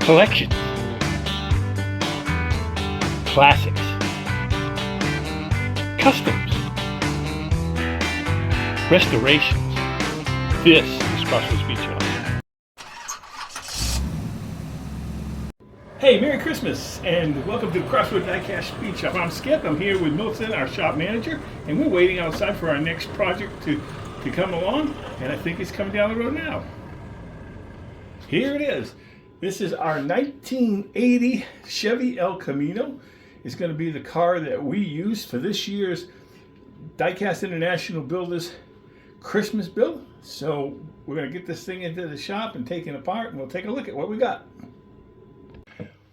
collections, classics, customs, restorations. This is Crossroads Beach House. Hey, Merry Christmas and welcome to Crossroads Diecast Beach Shop. I'm Skip. I'm here with Milton, our shop manager, and we're waiting outside for our next project to come along, and I think it's coming down the road now. Here it is. This is our 1980 Chevy El Camino. It's going to be the car that we use for this year's Diecast International Builders Christmas build. So we're going to get this thing into the shop and take it apart, and we'll take a look at what we got.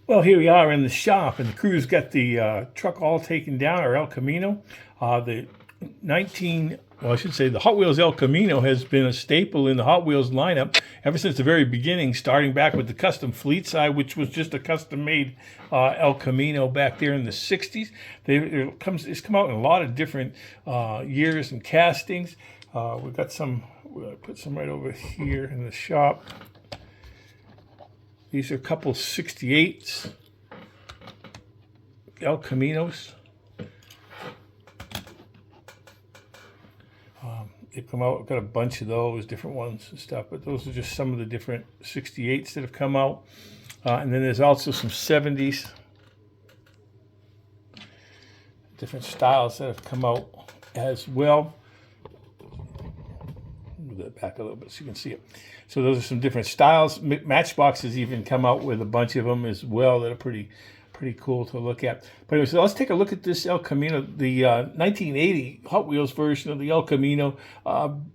Well, here we are in the shop, and the crew's got the truck all taken down, our El Camino. The Hot Wheels El Camino has been a staple in the Hot Wheels lineup ever since the very beginning, starting back with the custom fleet side, which was just a custom-made El Camino back there in the 60s. It's come out in a lot of different years and castings. We've got some, we'll put some right over here in the shop. These are a couple 68s, El Caminos. They come out, I've got a bunch of those, different ones and stuff, but those are just some of the different 68s that have come out. And then there's also some 70s, different styles that have come out as well. Move that back a little bit so you can see it. So those are some different styles. Matchboxes even come out with a bunch of them as well that are pretty cool to look at. But anyway, so let's take a look at this El Camino. The 1980 Hot Wheels version of the El Camino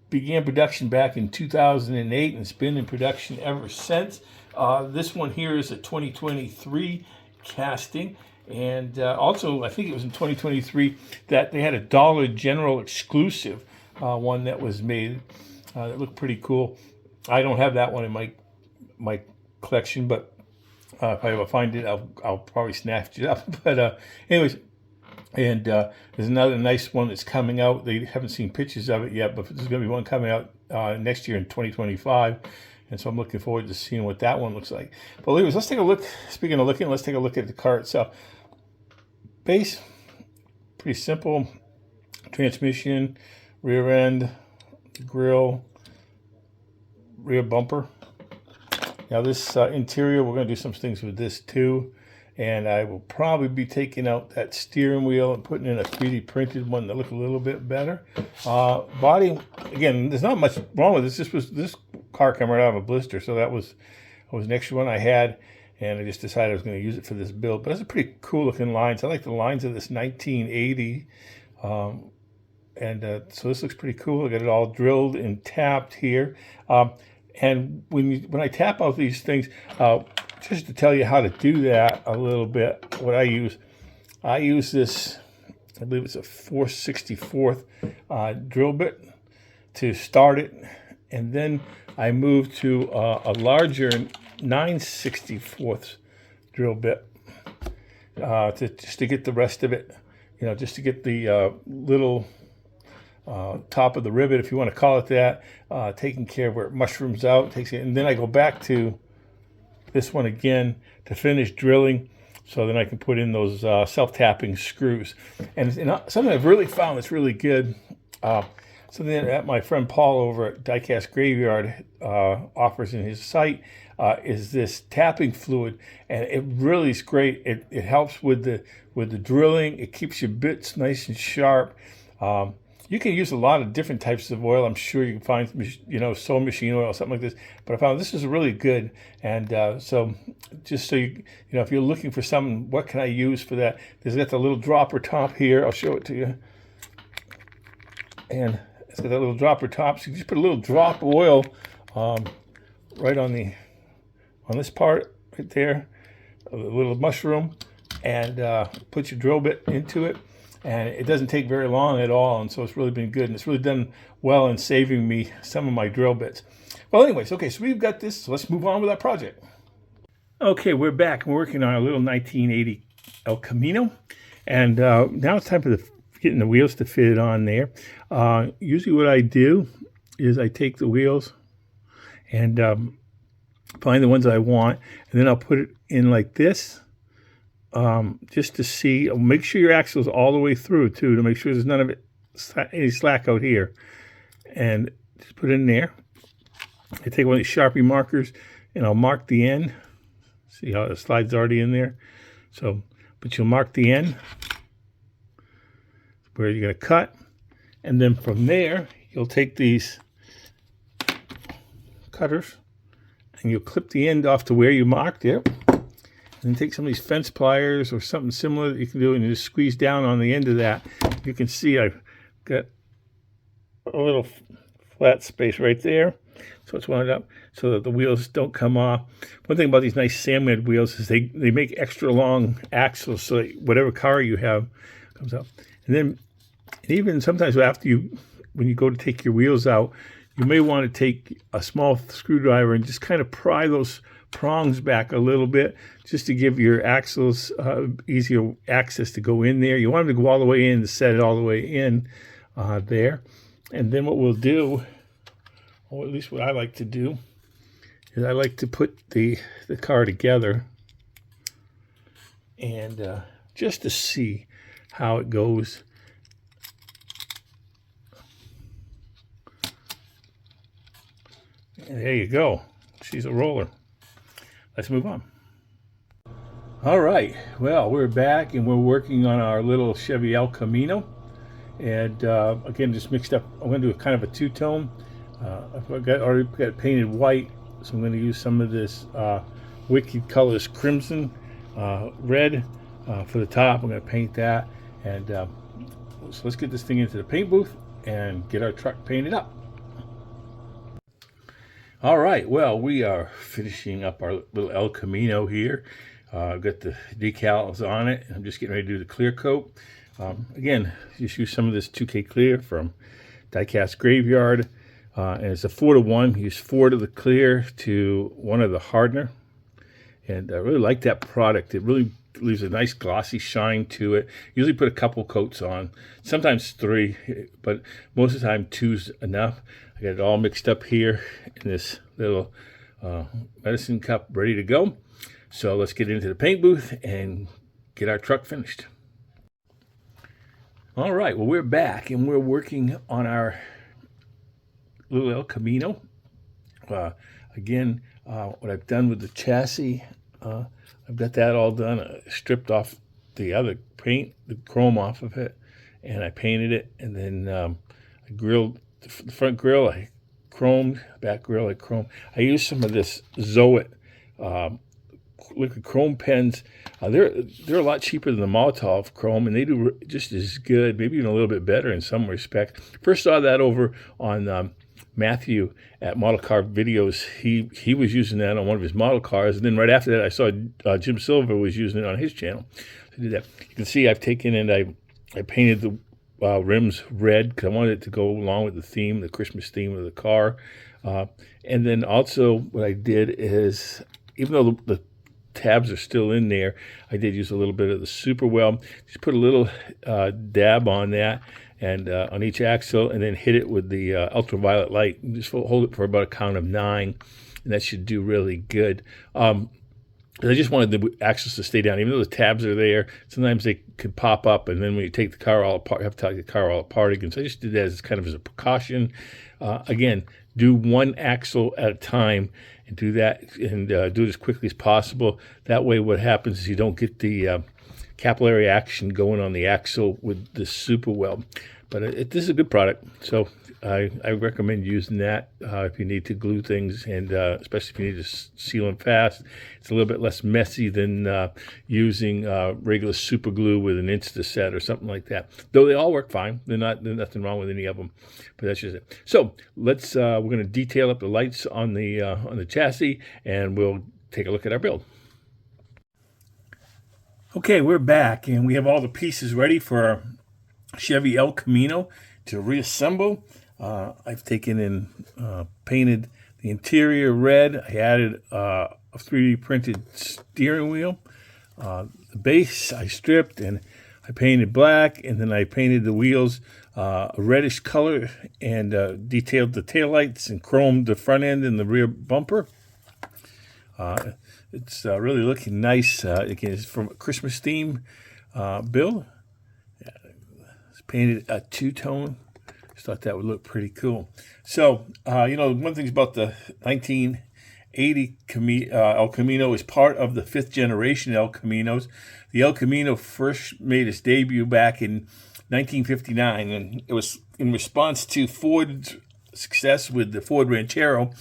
began production back in 2008 and it's been in production ever since. This one here is a 2023 casting. And also, I think it was in 2023 that they had a Dollar General exclusive one that was made that looked pretty cool. I don't have that one in my collection, but if I ever find it, I'll probably snatch it up. But anyways, and there's another nice one that's coming out. They haven't seen pictures of it yet, but there's going to be one coming out next year in 2025. And so I'm looking forward to seeing what that one looks like. But anyways, let's take a look. Speaking of looking, let's take a look at the car itself. Base, pretty simple. Transmission, rear end, grill, rear bumper. Now this interior, we're going to do some things with this too, and I will probably be taking out that steering wheel and putting in a 3D printed one that look a little bit better. Body, again, there's not much wrong with this. This car came right out of a blister, so that was an extra one I had, and I just decided I was going to use it for this build. But it's a pretty cool looking lines. I like the lines of this 1980. So this looks pretty cool. I got it all drilled and tapped here. And when I tap out these things, just to tell you how to do that a little bit, what I use this, I believe it's a 4/64 drill bit to start it. And then I move to a larger 9/64 drill bit just to get the rest of it, just to get the little top of the rivet, if you want to call it that, taking care of where it mushrooms out, and then I go back to this one again to finish drilling, so then I can put in those self-tapping screws. And something I've really found that's really good, something that my friend Paul over at Diecast Graveyard offers in his site, is this tapping fluid, and it really is great. It helps with the drilling. It keeps your bits nice and sharp. You can use a lot of different types of oil. I'm sure you can find, sewing machine oil, something like this. But I found this is really good. And so just so if you're looking for something, what can I use for that? There's got the little dropper top here. I'll show it to you. And it's got that little dropper top. So you just put a little drop of oil right on this part right there, a little mushroom, and put your drill bit into it. And it doesn't take very long at all, and so it's really been good, and it's really done well in saving me some of my drill bits. Well, anyways, okay, so we've got this, so let's move on with our project. Okay, we're back. We're working on a little 1980 El Camino, and now it's time for getting the wheels to fit on there. Usually what I do is I take the wheels and find the ones I want, and then I'll put it in like this, just to see. Make sure your axle is all the way through too, to make sure there's none of it, any slack out here, and just put it in there. I take one of these Sharpie markers and I'll mark the end. See how the slide's already in there? So, but you'll mark the end where you're going to cut, and then from there you'll take these cutters and you'll clip the end off to where you marked it, and then take some of these fence pliers or something similar that you can do, and you just squeeze down on the end of that. You can see I've got a little flat space right there, so it's wound up so that the wheels don't come off. One thing about these nice Samwed wheels is they make extra long axles, so that whatever car you have comes up. And then even sometimes when you go to take your wheels out, you may want to take a small screwdriver and just kind of pry those prongs back a little bit, just to give your axles easier access to go in there. You want them to go all the way in, to set it all the way in there. And then what we'll do, or at least what I like to do, is I like to put the car together and just to see how it goes. And there you go. She's a roller. Let's move on. All right. Well, we're back and we're working on our little Chevy El Camino. And again, just mixed up. I'm going to do a kind of a two-tone. I've already got it painted white, so I'm going to use some of this Wicked Colors Crimson red for the top. I'm going to paint that. And so let's get this thing into the paint booth and get our truck painted up. All right, well, we are finishing up our little El Camino here. I've got the decals on it, and I'm just getting ready to do the clear coat. Again, just use some of this 2K clear from Diecast Graveyard, and it's a 4-to-1. Use 4 of the clear to 1 of the hardener, and I really like that product. It really leaves a nice glossy shine to it. Usually put a couple coats on, sometimes 3, but most of the time 2's enough. I got it all mixed up here in this little medicine cup ready to go. So let's get into the paint booth and get our truck finished. All right, well, we're back and we're working on our little El Camino. Again, what I've done with the chassis, I've got that all done. I stripped off the other paint, the chrome off of it, and I painted it, and then I grilled the front grill. I chromed, back grill I chromed. I used some of this Zoet liquid chrome pens. They're a lot cheaper than the Molotov chrome, and they do just as good, maybe even a little bit better in some respects. First saw that over on Matthew at Model Car Videos. He was using that on one of his model cars, and then right after that I saw Jim Silver was using it on his channel. So I did that. You can see I've taken and I painted the rims red because I wanted it to go along with the theme, the Christmas theme of the car. And then also what I did is, even though the tabs are still in there, I did use a little bit of the Super Weld. Just put a little dab on that and on each axle, and then hit it with the ultraviolet light. And just hold it for about a count of 9, and that should do really good. I just wanted the axles to stay down, even though the tabs are there. Sometimes they could pop up, and then when you take the car all apart, you have to take the car all apart again. So I just did that as kind of as a precaution. Again, do one axle at a time, and do that, and do it as quickly as possible. That way, what happens is you don't get the capillary action going on the axle with the Super Weld. But this is a good product, so I recommend using that if you need to glue things, and especially if you need to seal them fast. It's a little bit less messy than using regular super glue with an Instaset or something like that. Though they all work fine. There's nothing wrong with any of them, but that's just it. So let's we're going to detail up the lights on the chassis, and we'll take a look at our build. Okay, we're back, and we have all the pieces ready for our Chevy El Camino to reassemble. I've taken and painted the interior red. I added a 3D printed steering wheel. The base I stripped and I painted black, and then I painted the wheels a reddish color and detailed the taillights and chromed the front end and the rear bumper. It's really looking nice. Again, it's from a Christmas theme build. It's painted a two-tone. Just thought that would look pretty cool. So, one thing about the 1980 El Camino is part of the fifth generation El Caminos. The El Camino first made its debut back in 1959, and it was in response to Ford's success with the Ford Ranchero.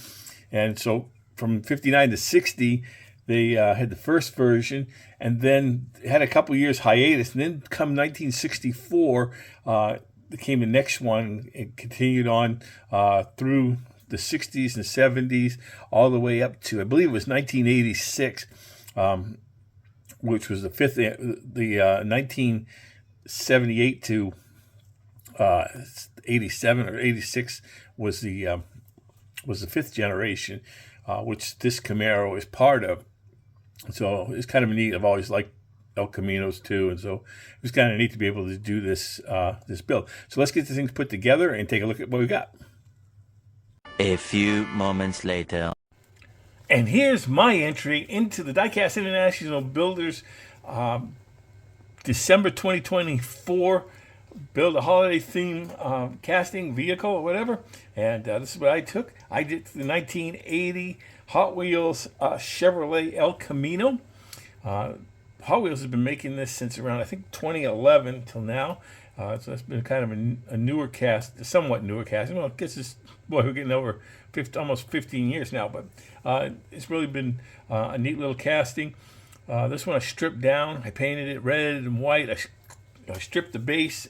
And so from 59 to 60, they had the first version, and then had a couple years hiatus. And then come 1964, came the next one, and continued on through the 60s and 70s, all the way up to, I believe it was 1986, which was the fifth, the 1978 to 87 or 86 was the fifth generation, which this Camaro is part of. So it's kind of neat. I've always liked El Caminos too, and so it was kind of neat to be able to do this build. So let's get the things put together and take a look at what we got. A few moments later. And here's my entry into the Diecast International Builders December 2024 build a holiday theme casting vehicle or whatever. And this is what I took. I did the 1980 Hot Wheels Chevrolet El Camino. Hot Wheels has been making this since around, I think, 2011 till now. So that's been kind of a newer cast, a somewhat newer cast. I guess it's, we're getting over almost 15 years now, but it's really been a neat little casting. This one I stripped down. I painted it red and white. I stripped the base,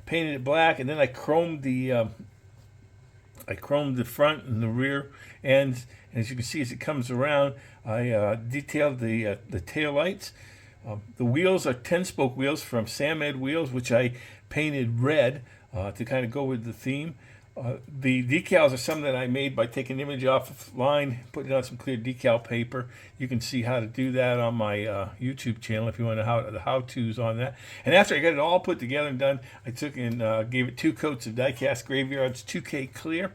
painted it black, and then I chromed the front and the rear ends. And as you can see, as it comes around, I detailed the tail lights. The wheels are 10-spoke wheels from Sam Ed Wheels, which I painted red to kind of go with the theme. The decals are some that I made by taking an image offline, putting it on some clear decal paper. You can see how to do that on my YouTube channel if you want to know the how-tos on that. And after I got it all put together and done, I took and gave it 2 coats of Diecast Graveyards 2K Clear.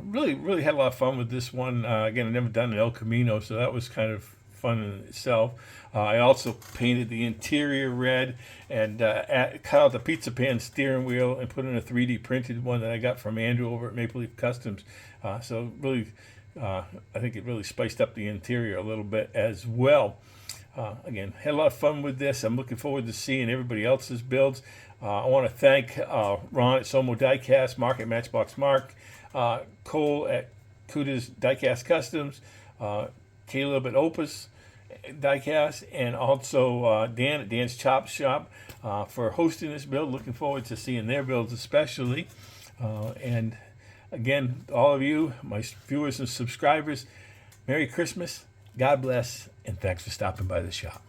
Really had a lot of fun with this one. Again, I've never done an El Camino, so that was kind of fun in itself. I also painted the interior red and cut out the pizza pan steering wheel and put in a 3D printed one that I got from Andrew over at Maple Leaf Customs. So really, I think it really spiced up the interior a little bit as well. Again, had a lot of fun with this. I'm looking forward to seeing everybody else's builds. I want to thank Ron at Somo Diecast, Mark at Matchbox Mark, Cole at Kuda's Diecast Customs, Caleb at Opus Diecast, and also Dan at Dan's Chop Shop for hosting this build. Looking forward to seeing their builds especially. And again, all of you, my viewers and subscribers, Merry Christmas, God bless, and thanks for stopping by the shop.